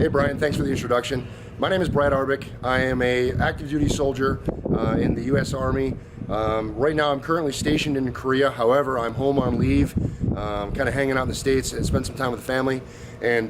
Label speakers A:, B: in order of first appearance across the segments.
A: Hey Brian, thanks for the introduction. My name is Brad Arbick. I am a active duty soldier in the U.S. Army. Right now I'm currently stationed in Korea. However, I'm home on leave, kind of hanging out in the States and spend some time with the family. And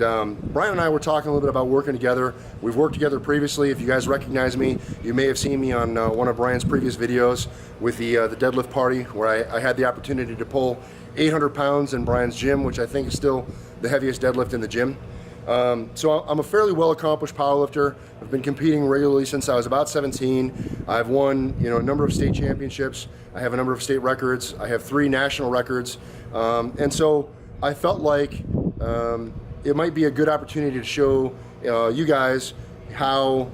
A: Brian and I were talking a little bit about working together. We've worked together previously. If you guys recognize me, you may have seen me on one of Brian's previous videos with the deadlift party, where I had the opportunity to pull 800 pounds in Brian's gym, which I think is still the heaviest deadlift in the gym. So I'm a fairly well-accomplished powerlifter. I've been competing regularly since I was about 17. I've won, a number of state championships. I have a number of state records. I have 3 national records. And so I felt like it might be a good opportunity to show you guys how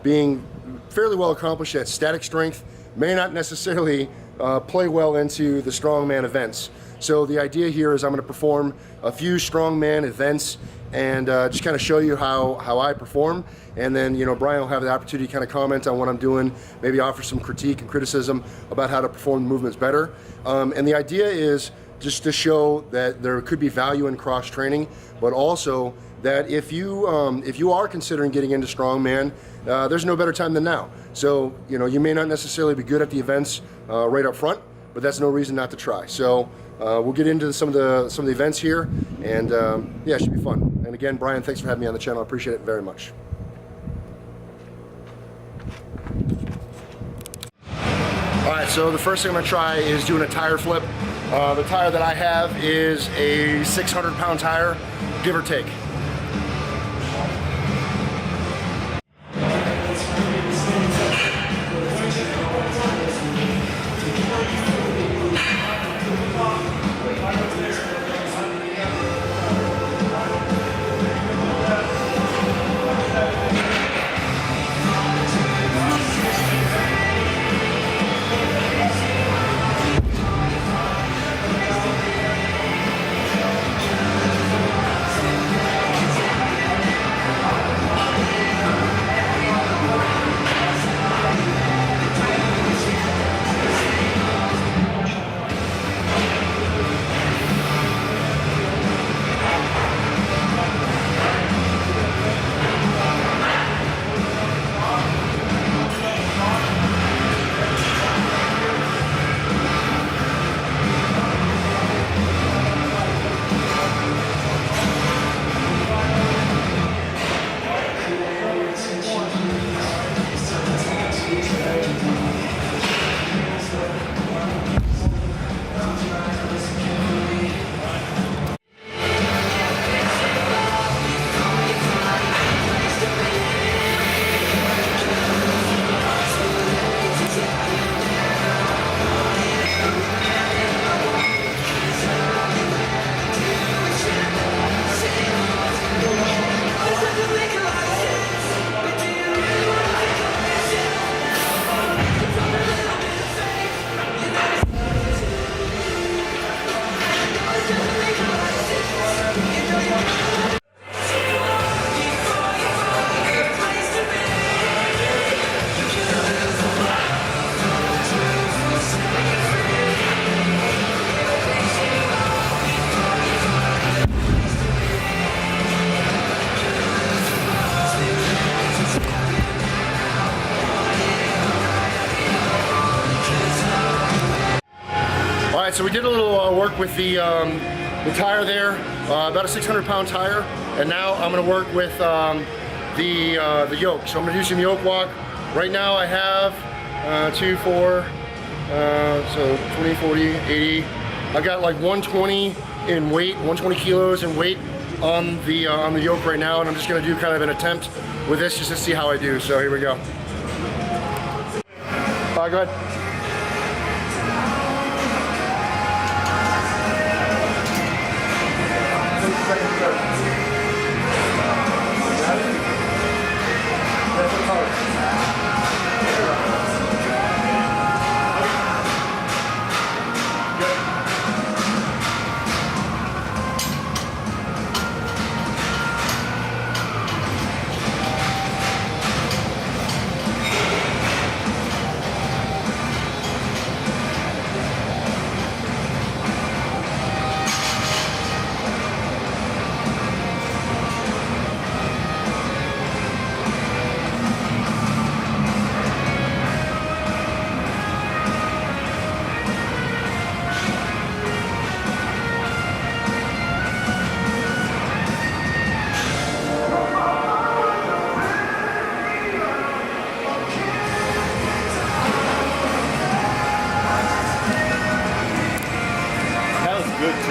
A: being fairly well-accomplished at static strength may not necessarily play well into the strongman events. So the idea here is I'm going to perform a few strongman events and just kind of show you how I perform, and then Brian will have the opportunity to kind of comment on what I'm doing, maybe offer some critique and criticism about how to perform the movements better. And the idea is just to show that there could be value in cross training, but also that if you are considering getting into strongman, there's no better time than now. So you may not necessarily be good at the events right up front, but that's no reason not to try. So we'll get into some of the events here, and yeah, it should be fun. And again, Brian, thanks for having me on the channel. I appreciate it very much. All right, so the first thing I'm going to try is doing a tire flip. The tire that I have is a 600-pound tire, give or take. So we did a little work with the tire there, about a 600-pound tire, and now I'm going to work with the yoke. So I'm going to do some yoke walk. Right now I have 2, 4, so 20, 40, 80. I got like 120 in weight, 120 kilos in weight on the yoke right now, and I'm just going to do kind of an attempt with this just to see how I do. So here we go. Go ahead.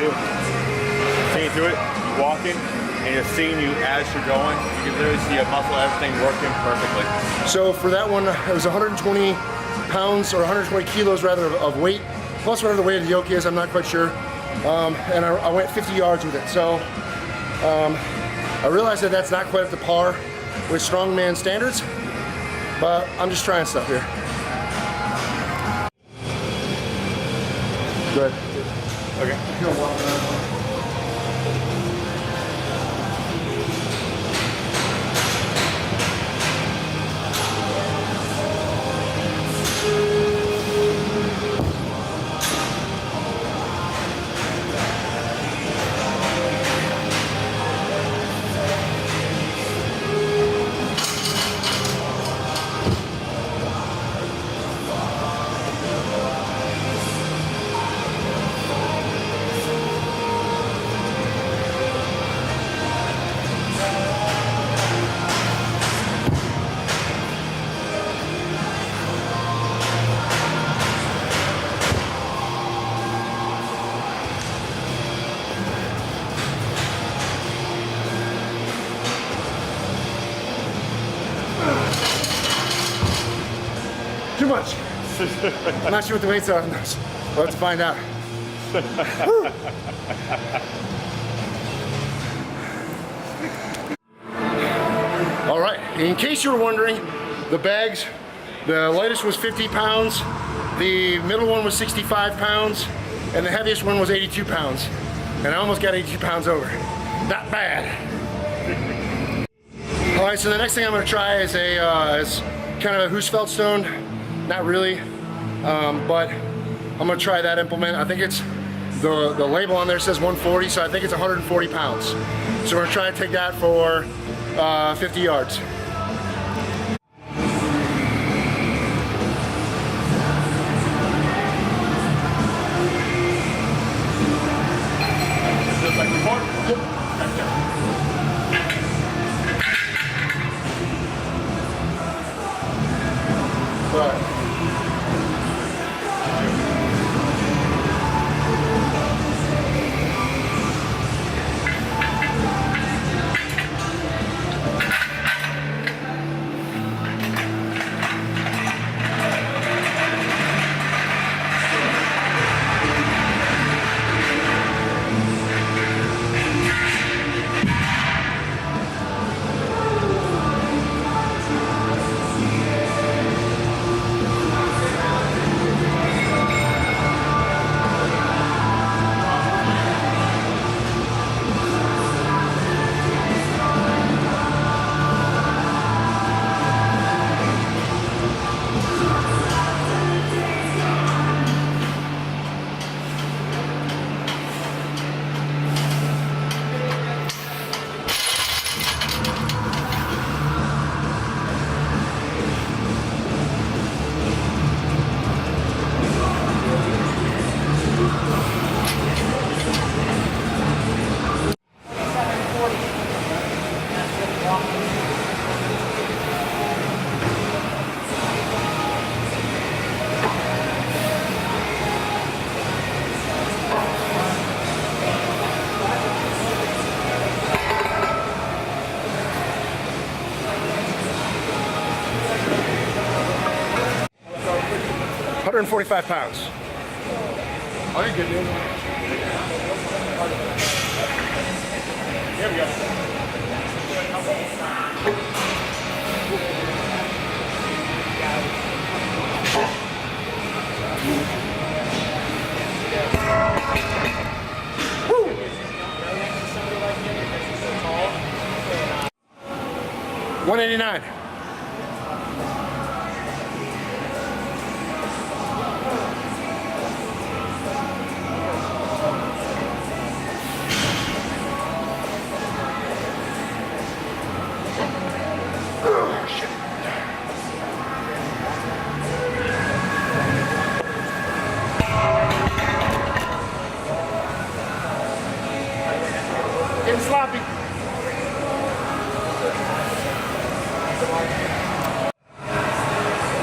B: do. Seeing through it, you walking, and you're seeing you as you're going. You can literally see your muscle, everything working perfectly.
A: So for that one, it was 120 pounds or 120 kilos rather of weight, plus whatever the weight of the yoke is, I'm not quite sure. And I went 50 yards with it. So I realized that that's not quite up to par with strongman standards, but I'm just trying stuff here. Good.
B: Okay.
A: Too much. I'm not sure what the weights are on those. We'll have to find out. All right, in case you were wondering, the bags, the lightest was 50 pounds, the middle one was 65 pounds, and the heaviest one was 82 pounds. And I almost got 82 pounds over. Not bad. All right, so the next thing I'm gonna try is is kind of a Husfeldstone. Not really, but I'm gonna try that implement. I think it's, the label on there says 140, so I think it's 140 pounds. So we're gonna try to take that for 50 yards. Right. $145 pounds.
B: Are you good, dude? Here we go.
A: Woo! 189. Getting sloppy.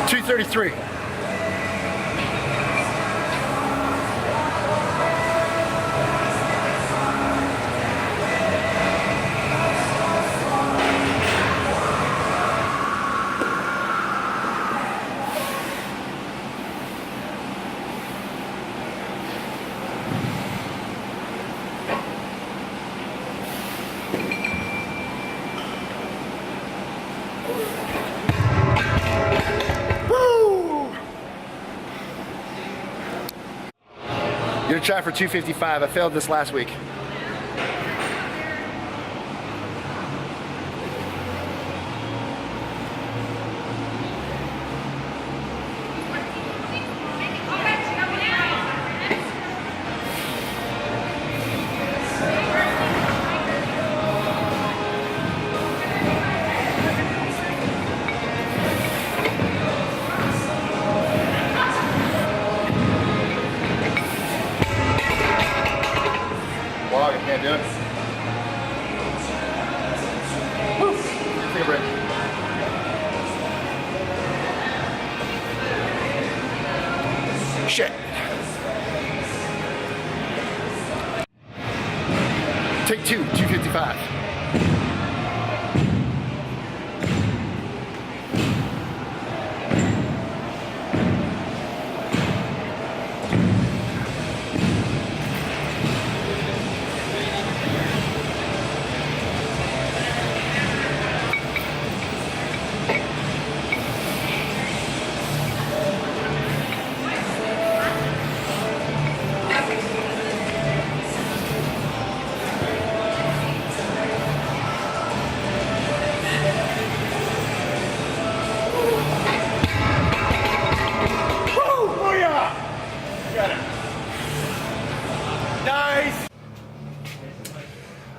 A: $233. Gonna try for 255. I failed this last week. Wow, you can't do it. Woo. Take a break. Shit. Take two, 255.
B: Nice.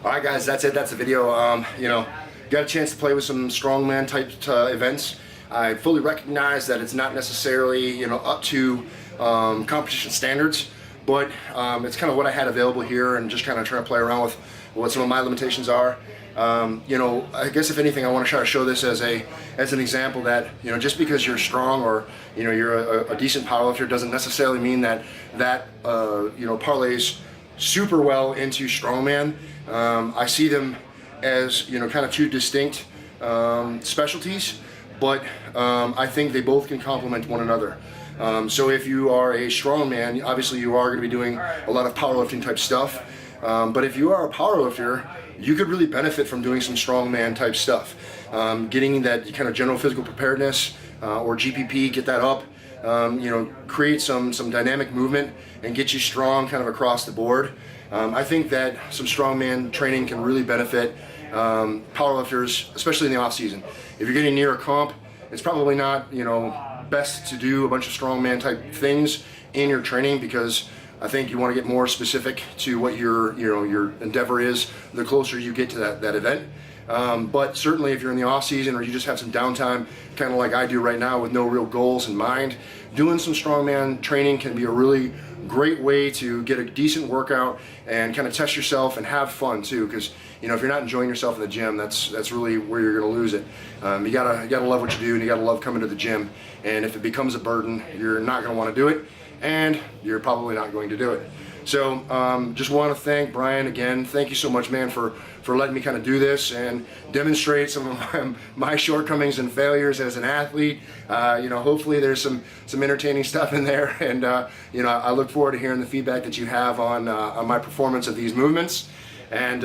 A: All right, guys, that's it. That's the video. You know, got a chance to play with some strongman type events. I fully recognize that it's not necessarily, you know, up to competition standards, but it's kind of what I had available here, and just kind of trying to play around with what some of my limitations are. You know, I guess if anything, I want to try to show this as an example that, you know, just because you're strong or, you know, you're a decent powerlifter doesn't necessarily mean that you know, parlays super well into strongman. I see them as, you know, kind of two distinct specialties, but I think they both can complement one another. So if you are a strongman, obviously you are going to be doing a lot of powerlifting type stuff. But if you are a powerlifter, you could really benefit from doing some strongman type stuff. Getting that kind of general physical preparedness or GPP, get that up. You know, create some dynamic movement and get you strong kind of across the board. I think that some strongman training can really benefit powerlifters, especially in the off season. If you're getting near a comp, it's probably not, you know, best to do a bunch of strongman type things in your training, because I think you want to get more specific to what your endeavor is the closer you get to that event. But certainly if you're in the off season or you just have some downtime, kind of like I do right now with no real goals in mind, doing some strongman training can be a really great way to get a decent workout and kind of test yourself and have fun too. Because, you know, if you're not enjoying yourself in the gym, that's really where you're going to lose it. You gotta love what you do, and you gotta love coming to the gym. And if it becomes a burden, you're not going to want to do it, and you're probably not going to do it. So just want to thank Brian again. Thank you so much, man, for letting me kind of do this and demonstrate some of my shortcomings and failures as an athlete. You know, hopefully there's some entertaining stuff in there, and you know, I look forward to hearing the feedback that you have on my performance of these movements, and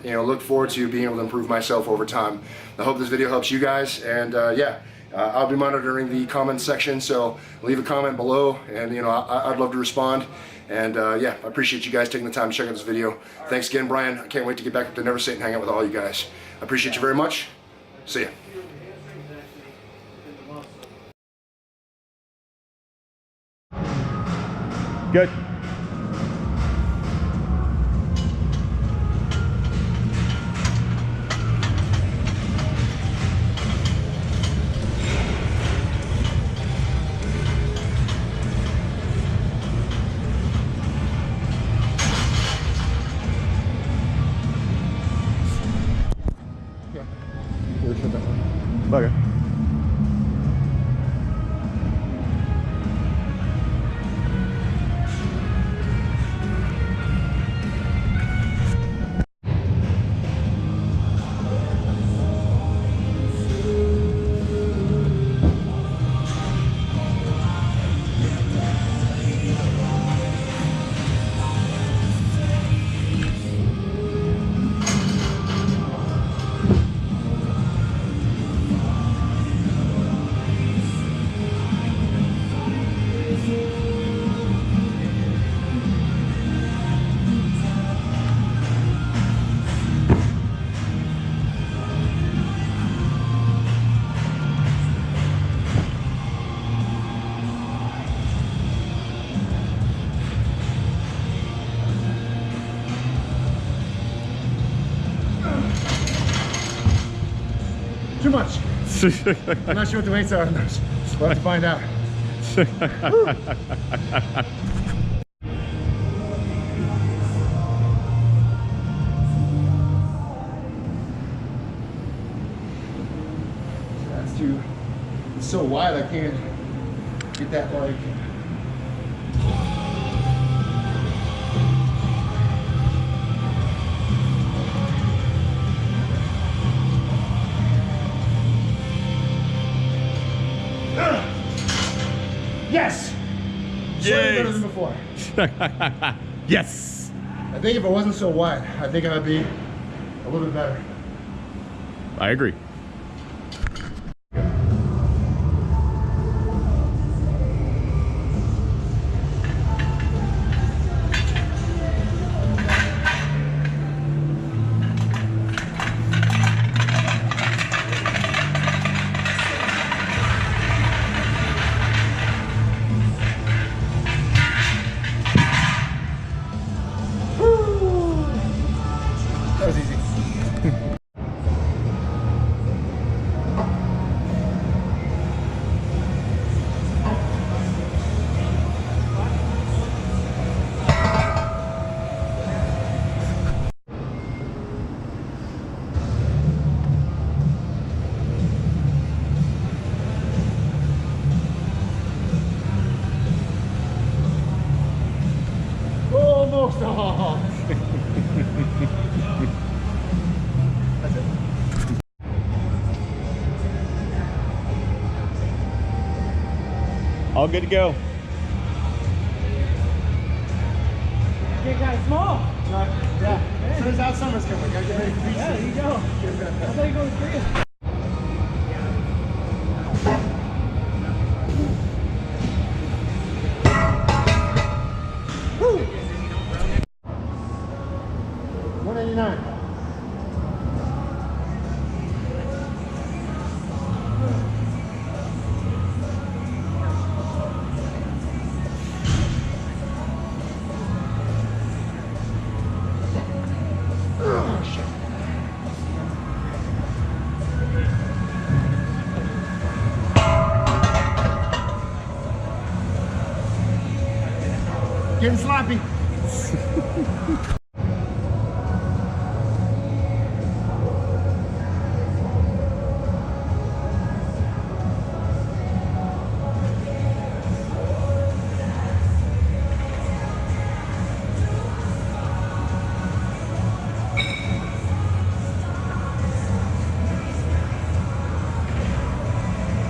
A: you know, look forward to being able to improve myself over time. I hope this video helps you guys, and yeah. I'll be monitoring the comment section, so leave a comment below, and you know, I'd love to respond. And yeah, I appreciate you guys taking the time to check out this video. Thanks again, Brian. I can't wait to get back up to Never Sit and hang out with all you guys. I appreciate you very much. See ya.
B: Good. Okay.
A: much. I'm not sure what the weights are on those. We'll have to find out. That's too, it's so wide I can't get that like. Yes! Slightly better than before.
B: Yes!
A: I think if it wasn't so wide, I think I'd be a little bit better.
B: I agree.
A: That was easy. Almost. Oh. That's it.
B: All good to go.
C: Get kind of small.
A: Yeah. As soon as that summer's coming, gotta get ready for beach
C: Yeah, there
A: season.
C: you go. I thought you were going to Korea.
A: Woo! 189. Oh, shit. Getting sloppy.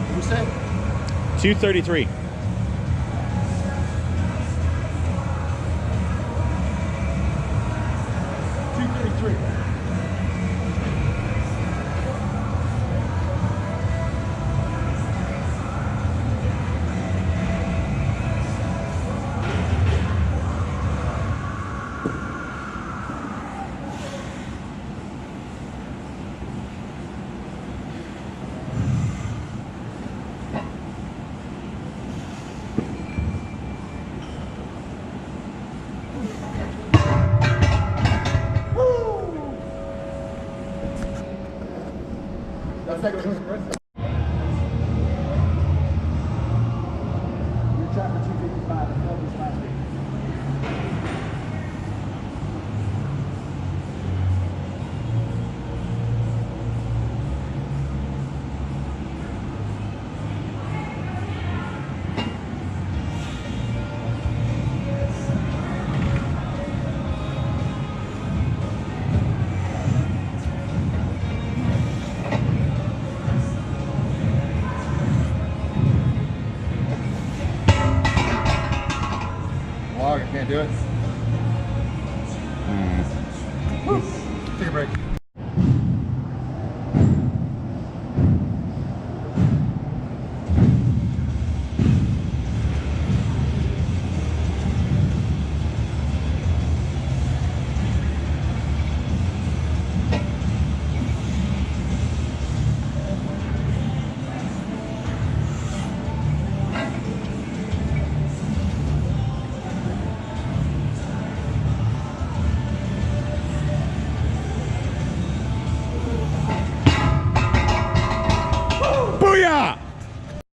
A: What you say?
B: 233.
A: That's that good. You're trapped for 255. I felt this last week. Log, I can't do it. Take a break.